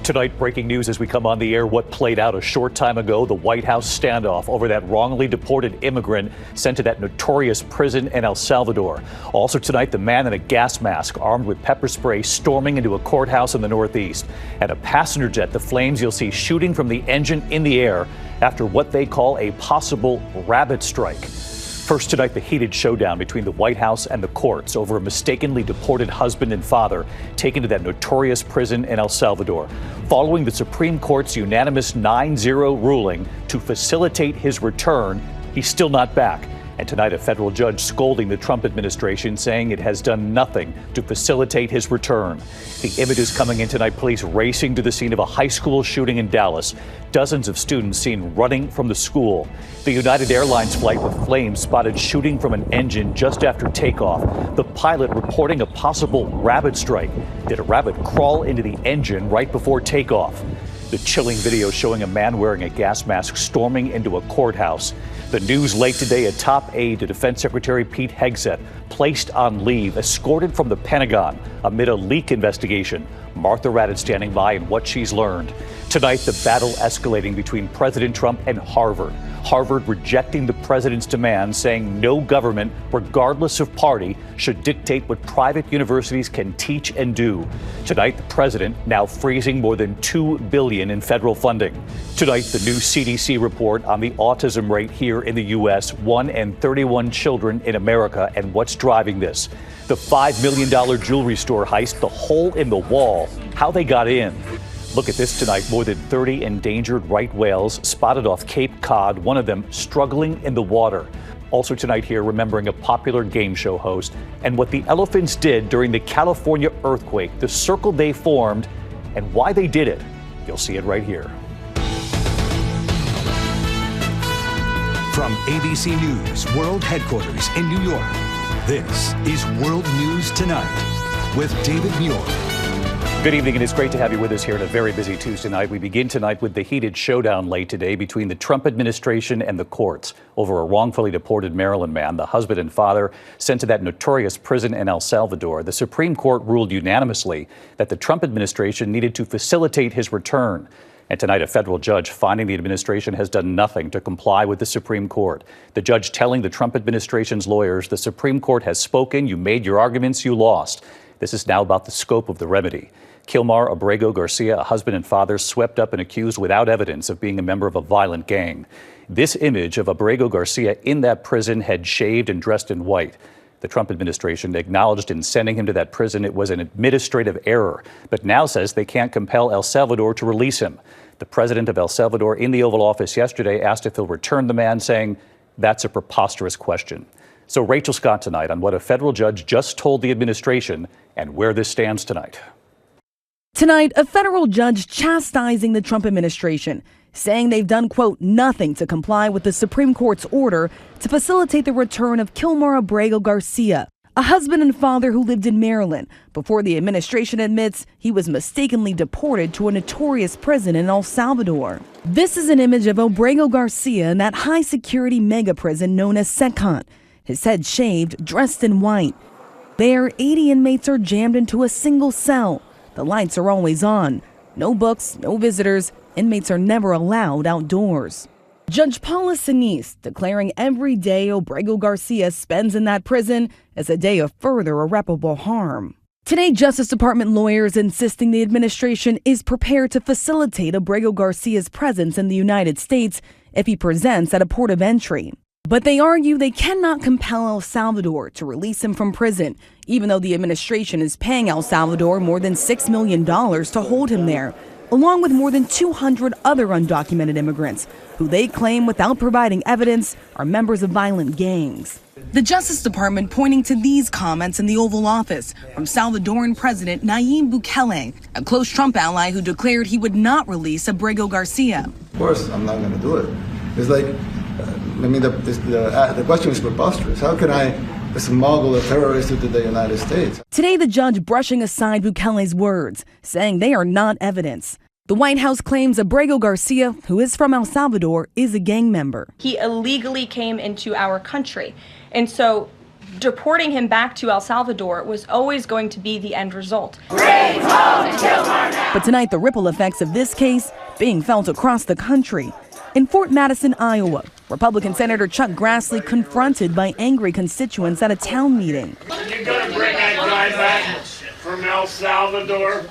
Tonight, breaking news as we come on the air, what played out a short time ago, the White House standoff over that wrongly deported immigrant sent to that notorious prison in El Salvador. Also tonight, the man in a gas mask armed with pepper spray storming into a courthouse in the Northeast. And a passenger jet, the flames you'll see shooting from the engine in the air after what they call a possible rabbit strike. First tonight, the heated showdown between the White House and the courts over a mistakenly deported husband and father taken to that notorious prison in El Salvador. Following the Supreme Court's unanimous 9-0 ruling to facilitate his return, he's still not back. And tonight, a federal judge scolding the Trump administration, saying it has done nothing to facilitate his return. The images coming in tonight, police racing to the scene of a high school shooting in Dallas. Dozens of students seen running from the school. The United Airlines flight with flames spotted shooting from an engine just after takeoff. The pilot reporting a possible rabbit strike. Did a rabbit crawl into the engine right before takeoff? The chilling video showing a man wearing a gas mask storming into a courthouse. The news late today, a top aide to Defense Secretary Pete Hegseth placed on leave, escorted from the Pentagon amid a leak investigation. Martha Raddatz standing by and what she's learned. Tonight, the battle escalating between President Trump and Harvard. Harvard rejecting the president's demand, saying no government, regardless of party, should dictate what private universities can teach and do. Tonight, the president now freezing more than $2 billion in federal funding. Tonight, the new CDC report on the autism rate here in the U.S., 1 in 31 children in America, and what's driving this. The $5 million jewelry store heist, the hole in the wall, how they got in. Look at this tonight. More than 30 endangered right whales spotted off Cape Cod, one of them struggling in the water. Also tonight here, remembering a popular game show host and what the elephants did during the California earthquake, the circle they formed, and why they did it. You'll see it right here. From ABC News World Headquarters in New York, this is World News Tonight with David Muir. Good evening, and it's great to have you with us here on a very busy Tuesday night. We begin tonight with the heated showdown late today between the Trump administration and the courts over a wrongfully deported Maryland man, the husband and father sent to that notorious prison in El Salvador. The Supreme Court ruled unanimously that the Trump administration needed to facilitate his return. And tonight, a federal judge finding the administration has done nothing to comply with the Supreme Court. The judge telling the Trump administration's lawyers, the Supreme Court has spoken, you made your arguments, you lost. This is now about the scope of the remedy. Kilmar Abrego Garcia, a husband and father, swept up and accused without evidence of being a member of a violent gang. This image of Abrego Garcia in that prison, head shaved and dressed in white. The Trump administration acknowledged in sending him to that prison it was an administrative error, but now says they can't compel El Salvador to release him. The president of El Salvador in the Oval Office yesterday asked if he'll return the man, saying that's a preposterous question. So Rachel Scott tonight on what a federal judge just told the administration and where this stands tonight. Tonight, a federal judge chastising the Trump administration, saying they've done, quote, nothing to comply with the Supreme Court's order to facilitate the return of Kilmar Abrego Garcia, a husband and father who lived in Maryland before the administration admits he was mistakenly deported to a notorious prison in El Salvador. This is an image of Abrego Garcia in that high-security mega prison known as Secon, his head shaved, dressed in white. There, 80 inmates are jammed into a single cell. The lights are always on. No books, no visitors. Inmates are never allowed outdoors. Judge Paula Sinise declaring every day Abrego Garcia spends in that prison is a day of further irreparable harm. Today, Justice Department lawyers insisting the administration is prepared to facilitate Abrego Garcia's presence in the United States if he presents at a port of entry. But they argue they cannot compel El Salvador to release him from prison, even though the administration is paying El Salvador more than $6 million to hold him there, along with more than 200 other undocumented immigrants, who they claim, without providing evidence, are members of violent gangs. The Justice Department pointing to these comments in the Oval Office from Salvadoran President Nayib Bukele, a close Trump ally who declared he would not release Abrego Garcia. Of course, I'm not going to do it. It's like, the question is preposterous. How can I smuggle a terrorist into the United States? Today, the judge brushing aside Bukele's words, saying they are not evidence. The White House claims Abrego Garcia, who is from El Salvador, is a gang member. He illegally came into our country. And so deporting him back to El Salvador was always going to be the end result. But tonight, the ripple effects of this case being felt across the country. In Fort Madison, Iowa, Republican Senator Chuck Grassley confronted by angry constituents at a town meeting. Are you going to bring that guy back from El Salvador?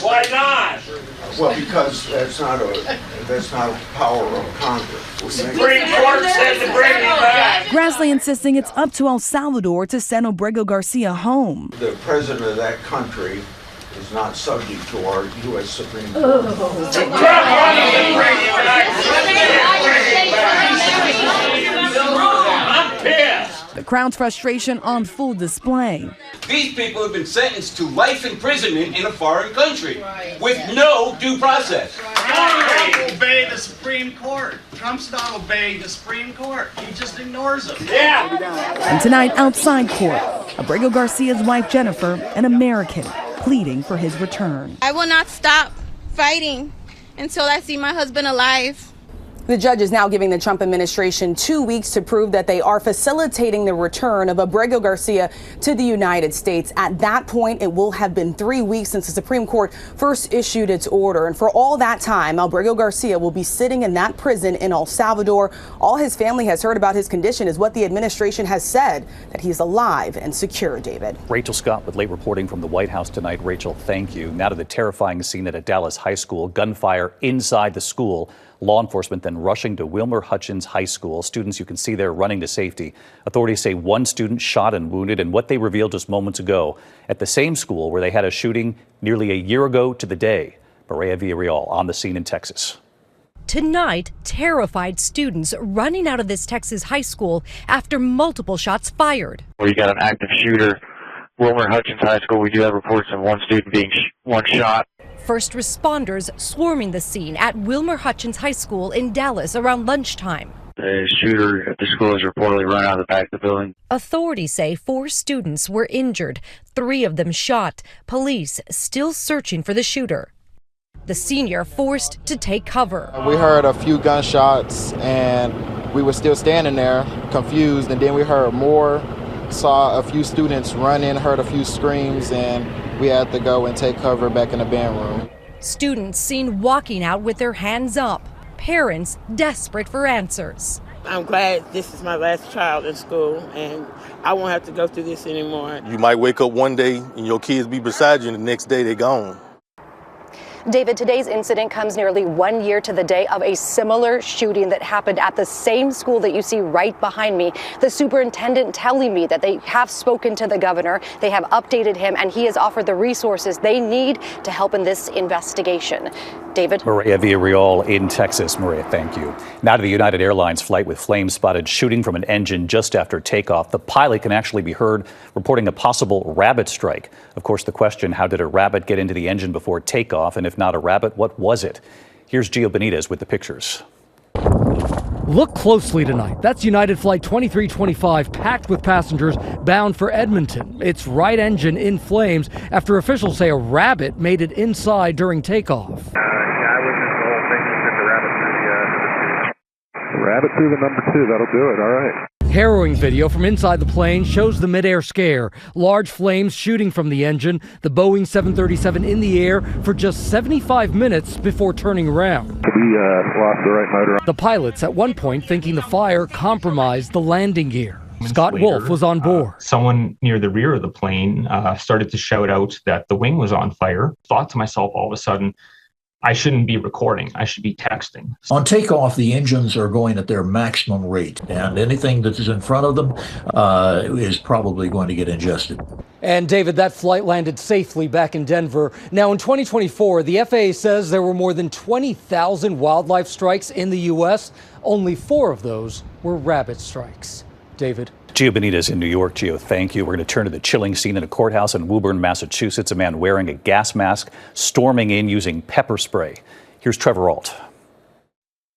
Why not? Well, because that's not a power of Congress. Supreme Court said to bring him back. Grassley insisting it's up to El Salvador to send Abrego Garcia home. The president of that country is not subject to our U.S. Supreme Court. I'm pissed. The crowd's frustration on full display. These people have been sentenced to life imprisonment in a foreign country with no due process. Trump obey the Supreme Court. Trump's not obeying the Supreme Court. He just ignores them. Yeah. And tonight, outside court, Abrego Garcia's wife, Jennifer, an American, pleading for his return. I will not stop fighting until I see my husband alive. The judge is now giving the Trump administration 2 weeks to prove that they are facilitating the return of Abrego Garcia to the United States. At that point, it will have been 3 weeks since the Supreme Court first issued its order. And for all that time, Abrego Garcia will be sitting in that prison in El Salvador. All his family has heard about his condition is what the administration has said, that he's alive and secure, David. Rachel Scott with late reporting from the White House tonight. Rachel, thank you. Now to the terrifying scene at a Dallas high school. Gunfire inside the school. Law enforcement then rushing to Wilmer Hutchins High School. Students you can see there running to safety. Authorities say one student shot and wounded in what they revealed just moments ago at the same school where they had a shooting nearly a year ago to the day. Mireya Villarreal on the scene in Texas. Tonight, terrified students running out of this Texas high school after multiple shots fired. We got an active shooter. Wilmer Hutchins High School, we do have reports of one student being one shot. First responders swarming the scene at Wilmer Hutchins High School in Dallas around lunchtime. The shooter at the school is reportedly run out of the back of the building. Authorities say 4 students were injured, 3 of them shot. Police still searching for the shooter. The senior forced to take cover. We heard a few gunshots and we were still standing there confused, and then we heard more, saw a few students run in, heard a few screams, and we had to go and take cover back in the band room. Students seen walking out with their hands up. Parents desperate for answers. I'm glad this is my last child in school and I won't have to go through this anymore. You might wake up one day and your kids be beside you and the next day they're gone. David, today's incident comes nearly 1 year to the day of a similar shooting that happened at the same school that you see right behind me. The superintendent telling me that they have spoken to the governor, they have updated him, and he has offered the resources they need to help in this investigation. David? Mireya Villarreal in Texas. Mireya, thank you. Now to the United Airlines flight with flames spotted shooting from an engine just after takeoff. The pilot can actually be heard reporting a possible rabbit strike. Of course, the question, how did a rabbit get into the engine before takeoff? And if not a rabbit, what was it? Here's Gio Benitez with the pictures. Look closely tonight. That's United Flight 2325 packed with passengers bound for Edmonton. Its right engine in flames after officials say a rabbit made it inside during takeoff. Rabbit through the number 2, that'll do it, all right. Harrowing video from inside the plane shows the midair scare. Large flames shooting from the engine, the Boeing 737 in the air for just 75 minutes before turning around. We lost the right motor. The pilots at one point thinking the fire compromised the landing gear. Scott Wolf was on board. Someone near the rear of the plane started to shout out that the wing was on fire. Thought to myself all of a sudden, I shouldn't be recording. I should be texting. On takeoff, the engines are going at their maximum rate, and anything that is in front of them is probably going to get ingested. And David, that flight landed safely back in Denver. Now in 2024, the FAA says there were more than 20,000 wildlife strikes in the U.S. Only 4 of those were rabbit strikes. David. Gio Benitez in New York. Gio, thank you. We're going to turn to the chilling scene in a courthouse in Woburn, Massachusetts. A man wearing a gas mask storming in using pepper spray. Here's Trevor Ault.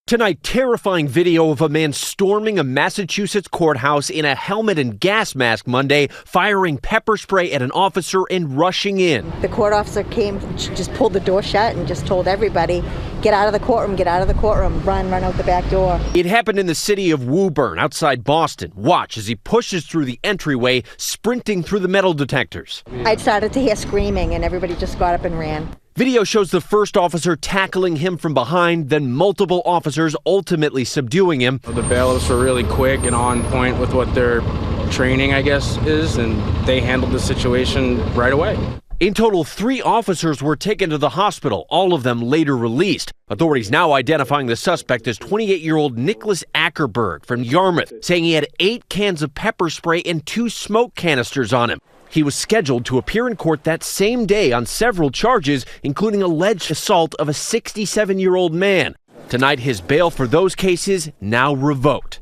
Tonight, terrifying video of a man storming a Massachusetts courthouse in a helmet and gas mask Monday, firing pepper spray at an officer and rushing in. The court officer came, just pulled the door shut and just told everybody, get out of the courtroom, get out of the courtroom, run out the back door. It happened in the city of Woburn, outside Boston. Watch as he pushes through the entryway, sprinting through the metal detectors. I started to hear screaming and everybody just got up and ran. Video shows the first officer tackling him from behind, then multiple officers ultimately subduing him. The bailiffs were really quick and on point with what their training, I guess, is, and they handled the situation right away. In total, 3 officers were taken to the hospital, all of them later released. Authorities now identifying the suspect as 28-year-old Nicholas Ackerberg from Yarmouth, saying he had 8 cans of pepper spray and 2 smoke canisters on him. He was scheduled to appear in court that same day on several charges, including alleged assault of a 67-year-old man. Tonight, his bail for those cases now revoked.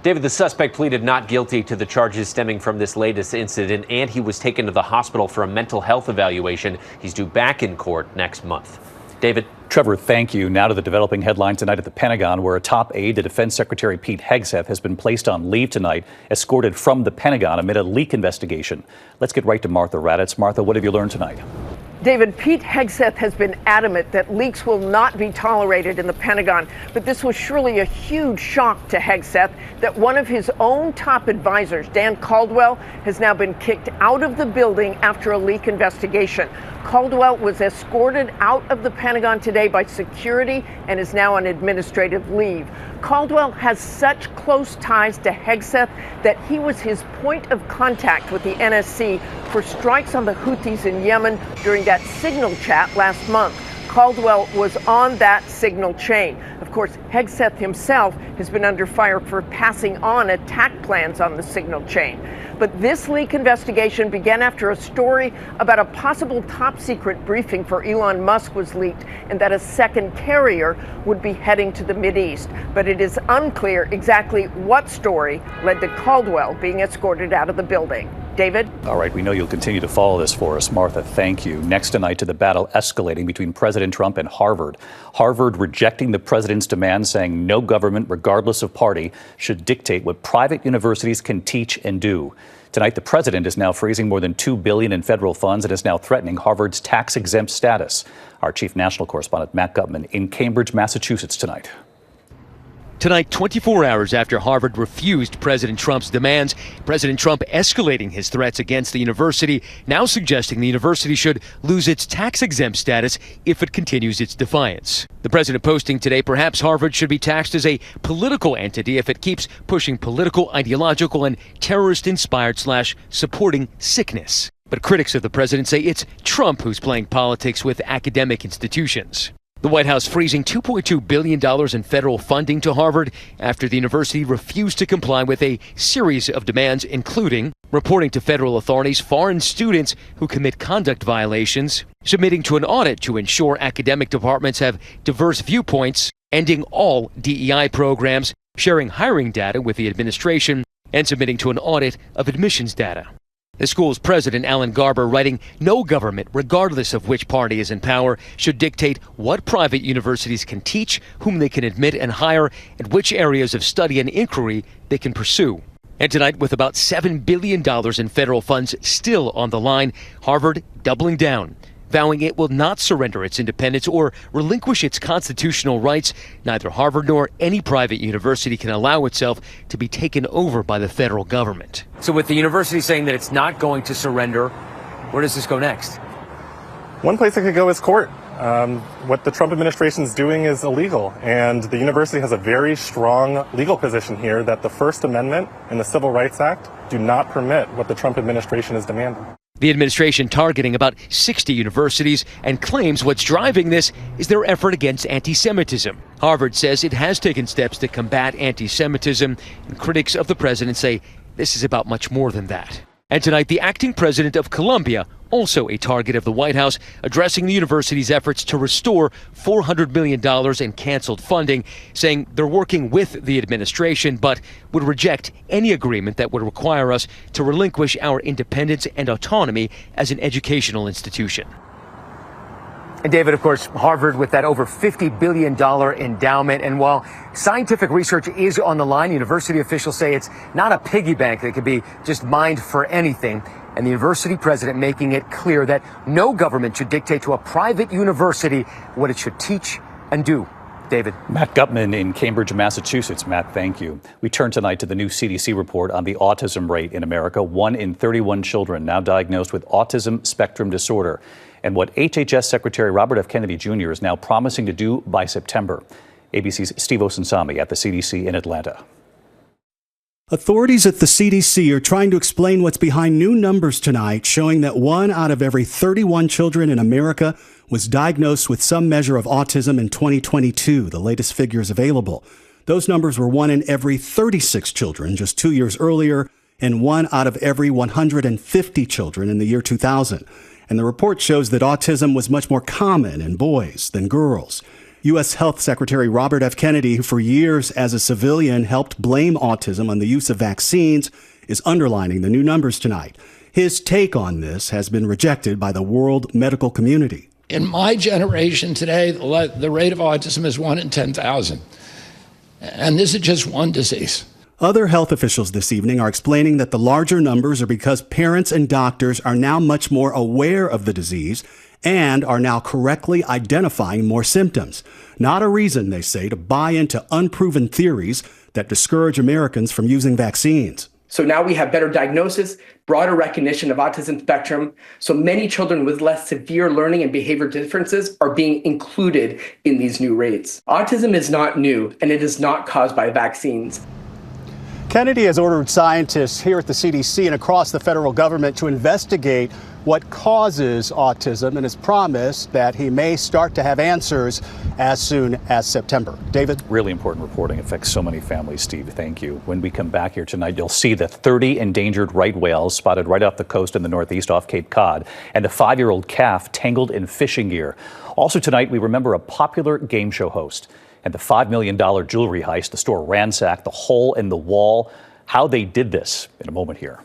David, the suspect pleaded not guilty to the charges stemming from this latest incident, and he was taken to the hospital for a mental health evaluation. He's due back in court next month. David. Trevor, thank you. Now to the developing headline tonight at the Pentagon, where a top aide to Defense Secretary Pete Hegseth has been placed on leave tonight, escorted from the Pentagon amid a leak investigation. Let's get right to Martha Raddatz. Martha, what have you learned tonight? David, Pete Hegseth has been adamant that leaks will not be tolerated in the Pentagon, but this was surely a huge shock to Hegseth that one of his own top advisors, Dan Caldwell, has now been kicked out of the building after a leak investigation. Caldwell was escorted out of the Pentagon today by security and is now on administrative leave. Caldwell has such close ties to Hegseth that he was his point of contact with the NSC for strikes on the Houthis in Yemen during that signal chat last month. Caldwell was on that signal chain. Of course, Hegseth himself has been under fire for passing on attack plans on the signal chain. But this leak investigation began after a story about a possible top-secret briefing for Elon Musk was leaked and that a second carrier would be heading to the Mideast. But it is unclear exactly what story led to Caldwell being escorted out of the building. David? All right, we know you'll continue to follow this for us. Martha, thank you. Next tonight to the battle escalating between President Trump and Harvard. Harvard rejecting the president's demand, saying no government, regardless of party, should dictate what private universities can teach and do. Tonight, the president is now freezing more than $2 billion in federal funds and is now threatening Harvard's tax-exempt status. Our chief national correspondent, Matt Gutman, in Cambridge, Massachusetts tonight. Tonight, 24 hours after Harvard refused President Trump's demands, President Trump escalating his threats against the university, now suggesting the university should lose its tax-exempt status if it continues its defiance. The president posting today, perhaps Harvard should be taxed as a political entity if it keeps pushing political, ideological, and terrorist-inspired / supporting sickness. But critics of the president say it's Trump who's playing politics with academic institutions. The White House freezing $2.2 billion in federal funding to Harvard after the university refused to comply with a series of demands, including reporting to federal authorities foreign students who commit conduct violations, submitting to an audit to ensure academic departments have diverse viewpoints, ending all DEI programs, sharing hiring data with the administration, and submitting to an audit of admissions data. The school's president, Alan Garber, writing, no government, regardless of which party is in power, should dictate what private universities can teach, whom they can admit and hire, and which areas of study and inquiry they can pursue. And tonight, with about $7 billion in federal funds still on the line, Harvard doubling down, vowing it will not surrender its independence or relinquish its constitutional rights. Neither Harvard nor any private university can allow itself to be taken over by the federal government. So with the university saying that it's not going to surrender, where does this go next? One place it could go is court. What the Trump administration is doing is illegal, and the university has a very strong legal position here that the First Amendment and the Civil Rights Act do not permit what the Trump administration is demanding. The administration targeting about 60 universities and claims what's driving this is their effort against anti-Semitism. Harvard says it has taken steps to combat anti-Semitism, and critics of the president say this is about much more than that. And tonight, the acting president of Colombia, also a target of the White House, addressing the university's efforts to restore $400 million in canceled funding, saying they're working with the administration but would reject any agreement that would require us to relinquish our independence and autonomy as an educational institution. And David, of course, Harvard with that over $50 billion endowment. And while scientific research is on the line, university officials say it's not a piggy bank that could be just mined for anything. And the university president making it clear that no government should dictate to a private university what it should teach and do. David. Matt Gutman in Cambridge, Massachusetts. Matt, thank you. We turn tonight to the new CDC report on the autism rate in America. 1 in 31 children now diagnosed with autism spectrum disorder. And what HHS Secretary Robert F. Kennedy Jr. is now promising to do by September. ABC's Steve Osunsami at the CDC in Atlanta. Authorities at the CDC are trying to explain what's behind new numbers tonight, showing that 1 out of every 31 children in America was diagnosed with some measure of autism in 2022, the latest figures available. Those numbers were 1 in every 36 children just 2 years earlier, and 1 out of every 150 children in the year 2000. And the report shows that autism was much more common in boys than girls. U.S. Health Secretary Robert F. Kennedy, who for years as a civilian helped blame autism on the use of vaccines, is underlining the new numbers tonight. His take on this has been rejected by the world medical community. In my generation today, the rate of autism is 1 in 10,000. And this is just one disease. Other health officials this evening are explaining that the larger numbers are because parents and doctors are now much more aware of the disease and are now correctly identifying more symptoms. Not a reason, they say, to buy into unproven theories that discourage Americans from using vaccines. So now we have better diagnosis, broader recognition of autism spectrum. So many children with less severe learning and behavior differences are being included in these new rates. Autism is not new, and it is not caused by vaccines. Kennedy has ordered scientists here at the CDC and across the federal government to investigate what causes autism and has promised that he may start to have answers as soon as September. David? Really important reporting. Affects so many families, Steve. Thank you. When we come back here tonight, you'll see the 30 endangered right whales spotted right off the coast in the Northeast off Cape Cod and a 5-year-old calf tangled in fishing gear. Also tonight, we remember a popular game show host and the $5 million jewelry heist. The store ransacked the hole in the wall. How they did this in a moment here.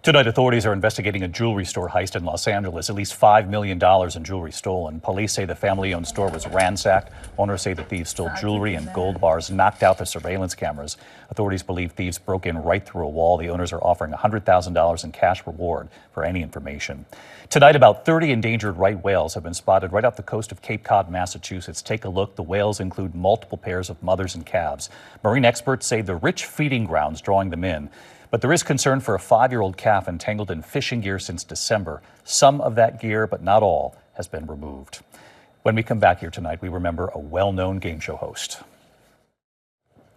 Tonight, authorities are investigating a jewelry store heist in Los Angeles. At least $5 million in jewelry stolen. Police say the family-owned store was ransacked. Owners say the thieves stole jewelry and gold bars, knocked out the surveillance cameras. Authorities believe thieves broke in right through a wall. The owners are offering $100,000 in cash reward for any information. Tonight, about 30 endangered right whales have been spotted right off the coast of Cape Cod, Massachusetts. Take a look. The whales include multiple pairs of mothers and calves. Marine experts say the rich feeding grounds drawing them in. But there is concern for a 5-year-old calf entangled in fishing gear since December. Some of that gear, but not all, has been removed. When we come back here tonight, we remember a well-known game show host.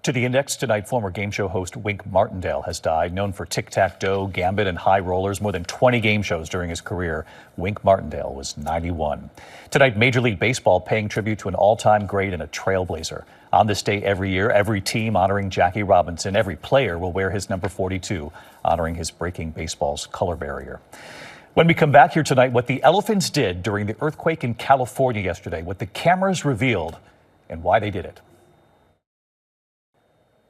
To the Index tonight, former game show host Wink Martindale has died. Known for tic-tac-toe, gambit, and high rollers, more than 20 game shows during his career. Wink Martindale was 91. Tonight, Major League Baseball paying tribute to an all-time great and a trailblazer. On this day every year, every team honoring Jackie Robinson. Every player will wear his number 42, honoring his breaking baseball's color barrier. When we come back here tonight, what the elephants did during the earthquake in California yesterday, what the cameras revealed, and why they did it.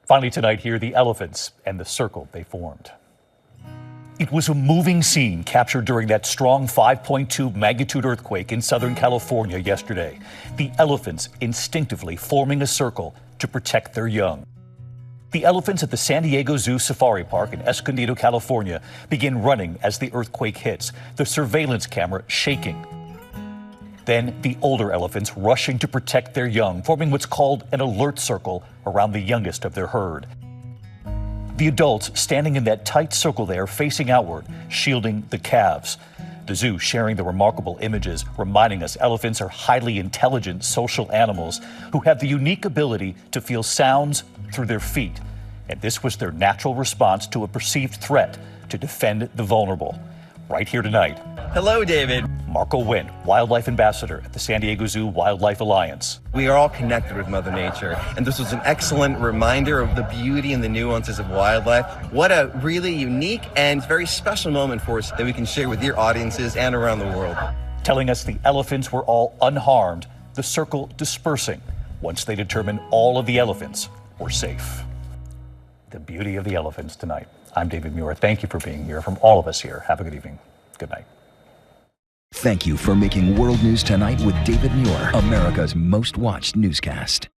Finally tonight, here the elephants and the circle they formed. It was a moving scene captured during that strong 5.2 magnitude earthquake in Southern California yesterday. The elephants instinctively forming a circle to protect their young. The elephants at the San Diego Zoo Safari Park in Escondido, California, begin running as the earthquake hits, the surveillance camera shaking. Then the older elephants rushing to protect their young, forming what's called an alert circle around the youngest of their herd. The adults standing in that tight circle there, facing outward, shielding the calves. The zoo sharing the remarkable images, reminding us elephants are highly intelligent social animals who have the unique ability to feel sounds through their feet. And this was their natural response to a perceived threat to defend the vulnerable. Right here tonight. Hello, David. Marco Wendt, Wildlife Ambassador at the San Diego Zoo Wildlife Alliance. We are all connected with Mother Nature, and this was an excellent reminder of the beauty and the nuances of wildlife. What a really unique and very special moment for us that we can share with your audiences and around the world. Telling us the elephants were all unharmed, the circle dispersing once they determined all of the elephants were safe. The beauty of the elephants tonight. I'm David Muir. Thank you for being here. From all of us here, have a good evening. Good night. Thank you for making World News Tonight with David Muir, America's most watched newscast.